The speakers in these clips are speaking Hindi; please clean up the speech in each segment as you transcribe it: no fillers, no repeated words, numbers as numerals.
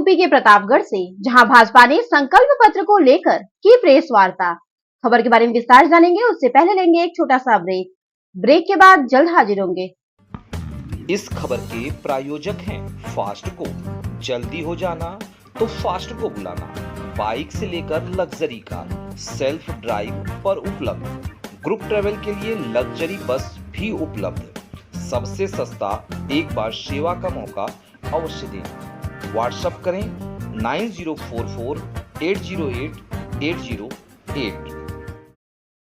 यूपी के प्रतापगढ़ से, जहां भाजपा ने संकल्प पत्र को लेकर की प्रेस वार्ता। खबर के बारे में विस्तार से जानेंगे, उससे पहले लेंगे एक छोटा सा ब्रेक के बाद जल्द हाजिर होंगे। इस खबर के प्रायोजक हैं फास्ट को। जल्दी हो जाना तो फास्ट को बुलाना। बाइक से लेकर लग्जरी कार, सेल्फ ड्राइव पर उपलब्ध। ग्रुप ट्रेवल के लिए लग्जरी बस भी उपलब्ध। सबसे सस्ता एक बार सेवा का मौका अवश्य दें। व्हाट्सएप करें 9044808808।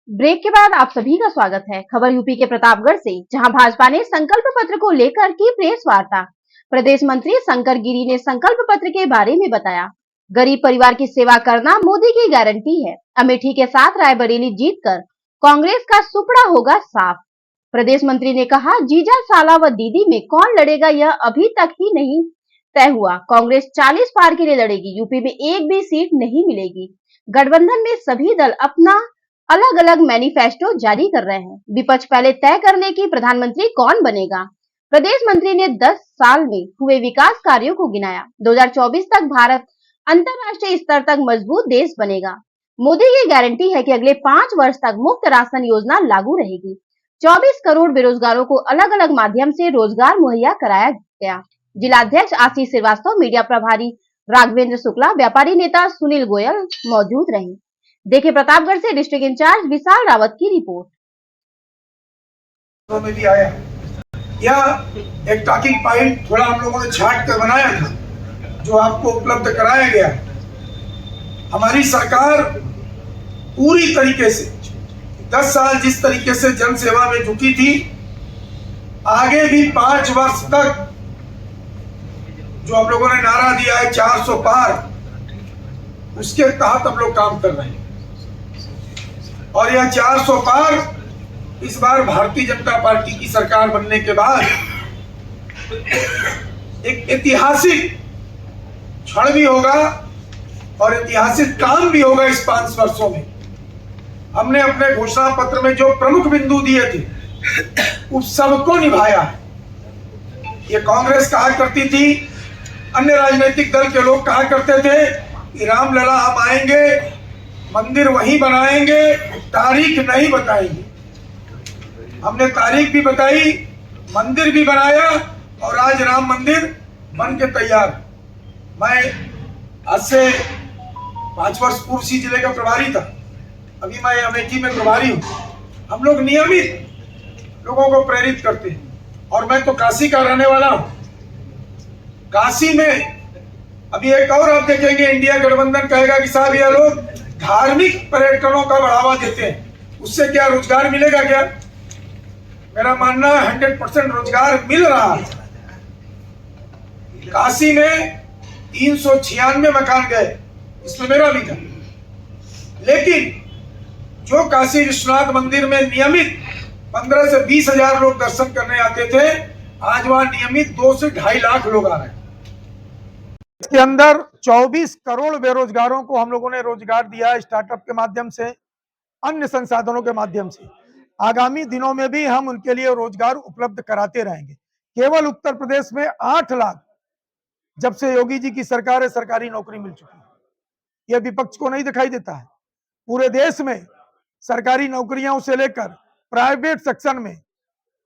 ब्रेक के बाद आप सभी का स्वागत है। खबर यूपी के प्रतापगढ़ से, जहां भाजपा ने संकल्प पत्र को लेकर की प्रेस वार्ता। प्रदेश मंत्री शंकर गिरी ने संकल्प पत्र के बारे में बताया। गरीब परिवार की सेवा करना मोदी की गारंटी है। अमेठी के साथ रायबरेली जीतकर कांग्रेस का सुपड़ा होगा साफ। प्रदेश मंत्री ने कहा, जीजा साला व दीदी में कौन लड़ेगा यह अभी तक ही नहीं तय हुआ। कांग्रेस 40 पार के लिए लड़ेगी। यूपी में एक भी सीट नहीं मिलेगी। गठबंधन में सभी दल अपना अलग अलग मैनिफेस्टो जारी कर रहे हैं। विपक्ष पहले तय कर ले कि प्रधानमंत्री कौन बनेगा। प्रदेश मंत्री ने 10 साल में हुए विकास कार्यों को गिनाया। 2024 तक भारत अंतर्राष्ट्रीय स्तर तक मजबूत देश बनेगा। मोदी की गारंटी है कि अगले 5 वर्ष तक मुफ्त राशन योजना लागू रहेगी। 24 करोड़ बेरोजगारों को अलग अलग माध्यम से रोजगार मुहैया कराया गया। जिलाध्यक्ष आशीष श्रीवास्तव, मीडिया प्रभारी राघवेंद्र शुक्ला, व्यापारी नेता सुनील गोयल मौजूद रहे। देखिए प्रतापगढ़ से डिस्ट्रिक्ट इंचार्ज विशाल रावत की रिपोर्ट। में भी आया यह एक टॉकिंग पॉइंट थोड़ा हम लोगों ने छांट कर बनाया था, जो आपको उपलब्ध कराया गया। हमारी सरकार पूरी तरीके से 10 साल जिस तरीके से जन सेवा में जुटी थी, आगे भी 5 वर्ष तक जो हम लोगों ने नारा दिया है 400 पार, उसके तहत हम लोग काम कर रहे हैं। और यह 400 पार इस बार भारतीय जनता पार्टी की सरकार बनने के बाद एक ऐतिहासिक क्षण भी होगा और ऐतिहासिक काम भी होगा। इस 5 वर्षों में हमने अपने घोषणा पत्र में जो प्रमुख बिंदु दिए थे, उस सबको निभाया है। ये कांग्रेस कहा करती थी, अन्य राजनीतिक दल के लोग कहा करते थे कि रामलला हम आएंगे, मंदिर वहीं बनाएंगे, तारीख नहीं बताएंगे। हमने तारीख भी बताई, मंदिर भी बनाया और आज राम मंदिर बन के तैयार। मैं आज से 5 वर्ष पूर्व सी जिले का प्रभारी था, अभी मैं अमेठी में प्रभारी हूँ। हम लोग नियमित लोगों को प्रेरित करते हैं और मैं तो काशी का रहने वाला हूँ। काशी में अभी एक और आप देखेंगे, इंडिया गठबंधन कहेगा कि साहब ये लोग धार्मिक पर्यटनों का बढ़ावा देते हैं, उससे क्या रोजगार मिलेगा क्या? मेरा मानना 100% रोजगार मिल रहा है। काशी में 396 मकान गए, इसमें मेरा भी था। लेकिन जो काशी विश्वनाथ मंदिर में नियमित 15 से 20 हजार लोग दर्शन करने आते थे, आज वहां नियमित 2 से 2.5 लाख लोग आ रहे हैं। इसके अंदर 24 करोड़ बेरोजगारों को हम लोगों ने रोजगार दिया है, स्टार्टअप के माध्यम से, अन्य संसाधनों के माध्यम से। आगामी दिनों में भी हम उनके लिए रोजगार उपलब्ध कराते रहेंगे। केवल उत्तर प्रदेश में 8 लाख जब से योगी जी की सरकार है, सरकारी नौकरी मिल चुकी है। यह विपक्ष को नहीं दिखाई देता है। पूरे देश में सरकारी नौकरियों से लेकर प्राइवेट सेक्शन में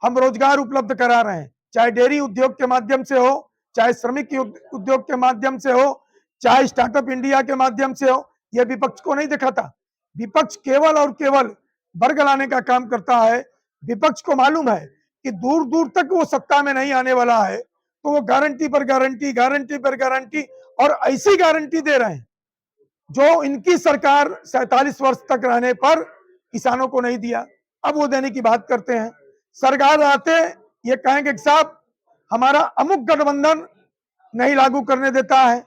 हम रोजगार उपलब्ध करा रहे हैं, चाहे डेयरी उद्योग के माध्यम से हो, चाहे श्रमिक उद्योग के माध्यम से हो, चाहे स्टार्टअप इंडिया के माध्यम से हो। यह विपक्ष को नहीं दिखाता। विपक्ष केवल और केवल वर्ग लाने का काम करता है। विपक्ष को मालूम है कि दूर दूर तक वो सत्ता में नहीं आने वाला है, तो वो गारंटी पर गारंटी, गारंटी पर गारंटी और ऐसी गारंटी दे रहे हैं जो इनकी सरकार 47 वर्ष तक रहने पर किसानों को नहीं दिया। अब वो देने की बात करते हैं। सरकार आते ये कहेंगे कि साहब हमारा अमुक गठबंधन नहीं लागू करने देता है,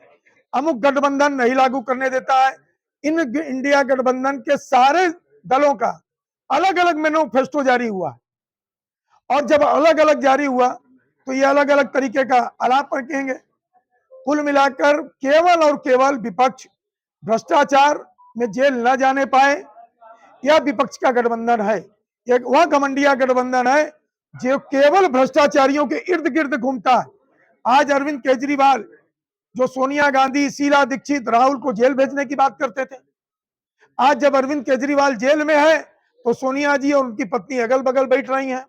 अमुक गठबंधन नहीं लागू करने देता है। इन इंडिया गठबंधन के सारे दलों का अलग अलग मैनिफेस्टो जारी हुआ, और जब अलग अलग जारी हुआ तो ये अलग अलग तरीके का आलाप रखेंगे। कुल मिलाकर केवल और केवल विपक्ष भ्रष्टाचार में जेल न जाने पाए, यह विपक्ष का गठबंधन है। एक वह घमंडिया गठबंधन है जो केवल भ्रष्टाचारियों के इर्द गिर्द घूमता है। आज अरविंद केजरीवाल जो सोनिया गांधी, शीला दीक्षित, राहुल को जेल भेजने की बात करते थे, आज जब अरविंद केजरीवाल जेल में है तो सोनिया जी और उनकी पत्नी अगल बगल बैठ रही हैं।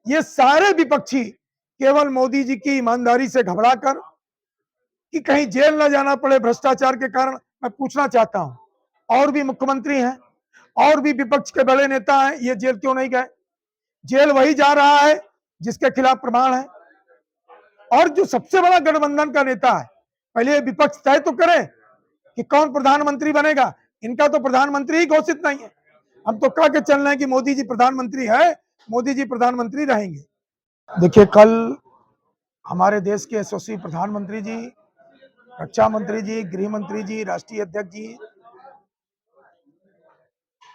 ये सारे विपक्षी केवल मोदी जी की ईमानदारी से घबराकर कि कहीं जेल न जाना पड़े भ्रष्टाचार के कारण। मैं पूछना चाहता हूं, और भी मुख्यमंत्री हैं, और भी विपक्ष के बड़े नेता हैं, ये जेल क्यों नहीं गए? जेल वही जा रहा है जिसके खिलाफ प्रमाण है। और जो सबसे बड़ा गठबंधन का नेता है, पहले विपक्ष तय तो करे कि कौन प्रधानमंत्री बनेगा। इनका तो प्रधानमंत्री ही घोषित नहीं है। हम तो कह के चल रहे हैं कि मोदी जी प्रधानमंत्री है, मोदी जी प्रधानमंत्री रहेंगे। देखिए, कल हमारे देश के यशस्वी प्रधानमंत्री जी, रक्षा मंत्री जी, गृह मंत्री जी, राष्ट्रीय अध्यक्ष जी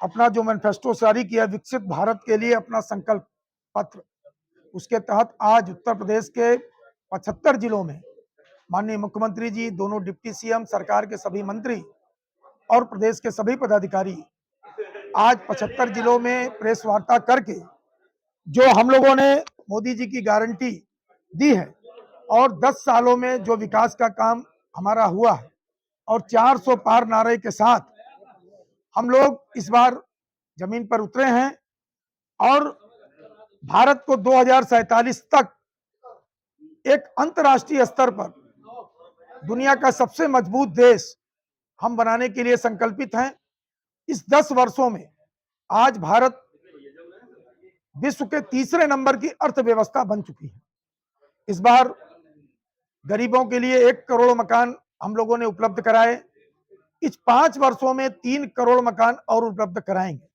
अपना जो मैनिफेस्टो जारी किया, विकसित भारत के लिए अपना संकल्प पत्र, उसके तहत आज उत्तर प्रदेश के 75 जिलों में माननीय मुख्यमंत्री जी, दोनों डिप्टी सीएम, सरकार के सभी मंत्री और प्रदेश के सभी पदाधिकारी आज 75 जिलों में प्रेस वार्ता करके जो हम लोगों ने मोदी जी की गारंटी दी है और 10 सालों में जो विकास का काम हमारा हुआ है और 400 पार नारे के साथ हम लोग इस बार जमीन पर उतरे हैं और भारत को 2047 तक एक अंतर्राष्ट्रीय स्तर पर दुनिया का सबसे मजबूत देश हम बनाने के लिए संकल्पित हैं। इस 10 वर्षों में आज भारत विश्व के तीसरे नंबर की अर्थव्यवस्था बन चुकी है। इस बार गरीबों के लिए 1 करोड़ मकान हम लोगों ने उपलब्ध कराए। इस 5 वर्षों में 3 करोड़ मकान और उपलब्ध कराएंगे।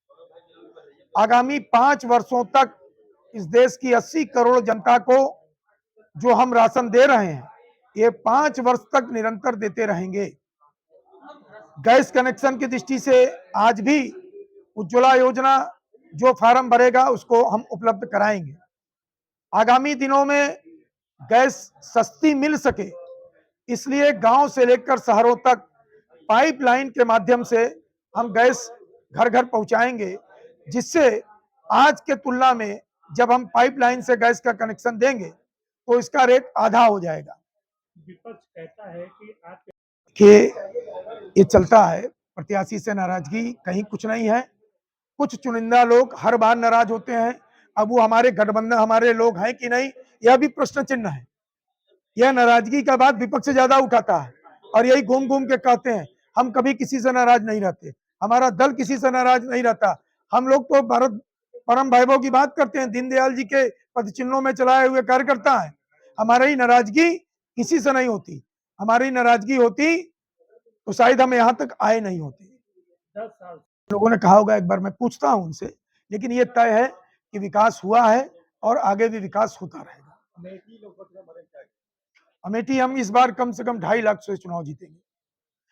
आगामी 5 वर्षों तक इस देश की 80 करोड़ जनता को जो हम राशन दे रहे हैं, ये 5 वर्ष तक निरंतर देते रहेंगे। गैस कनेक्शन की दृष्टि से आज भी उज्ज्वला योजना जो फार्म भरेगा उसको हम उपलब्ध कराएंगे। आगामी दिनों में गैस सस्ती मिल सके, इसलिए गांव से लेकर शहरों तक पाइपलाइन के माध्यम से हम गैस घर घर पहुंचाएंगे, जिससे आज के तुलना में जब हम पाइपलाइन से गैस का कनेक्शन देंगे तो इसका रेट आधा हो जाएगा। विपक्ष कहता है कि ये चलता है, प्रत्याशी से नाराजगी कहीं कुछ नहीं है। कुछ चुनिंदा लोग हर बार नाराज होते हैं। अब वो हमारे गठबंधन हमारे लोग हैं कि नहीं, यह भी प्रश्न चिन्ह है। यह नाराजगी का बात विपक्ष ज्यादा उठाता है और यही घूम घूम के कहते हैं हम कभी किसी से नाराज नहीं रहते, हमारा दल किसी से नाराज नहीं रहता। हम लोग तो भारत परम वैभव की बात करते हैं, दीनदयाल जी के पदचिन्हों में चलाए हुए कार्यकर्ता है। हमारी नाराजगी किसी से नहीं होती। हमारी नाराजगी होती तो शायद हम यहाँ तक आए नहीं होते। 10 साल लोगों ने कहा होगा, एक बार मैं पूछता हूं उनसे, लेकिन ये तय है कि विकास हुआ है और आगे भी विकास होता रहेगा। अमेठी हम इस बार कम से कम 2.5 लाख से चुनाव जीतेंगे।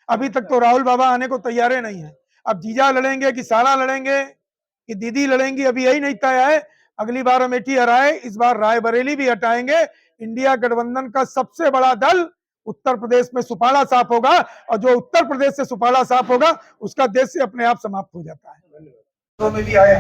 अभी तक तो राहुल बाबा आने को तैयार नहीं है। अब जीजा लड़ेंगे कि साला लड़ेंगे कि दीदी लड़ेंगी, अभी यही नहीं तय है। अगली बार अमेठी हराए, इस बार रायबरेली भी हटाएंगे। इंडिया गठबंधन का सबसे बड़ा दल उत्तर प्रदेश में सुपाला साफ होगा और जो उत्तर प्रदेश से सुपाला साफ होगा उसका देश से अपने आप समाप्त हो जाता है। में भी आया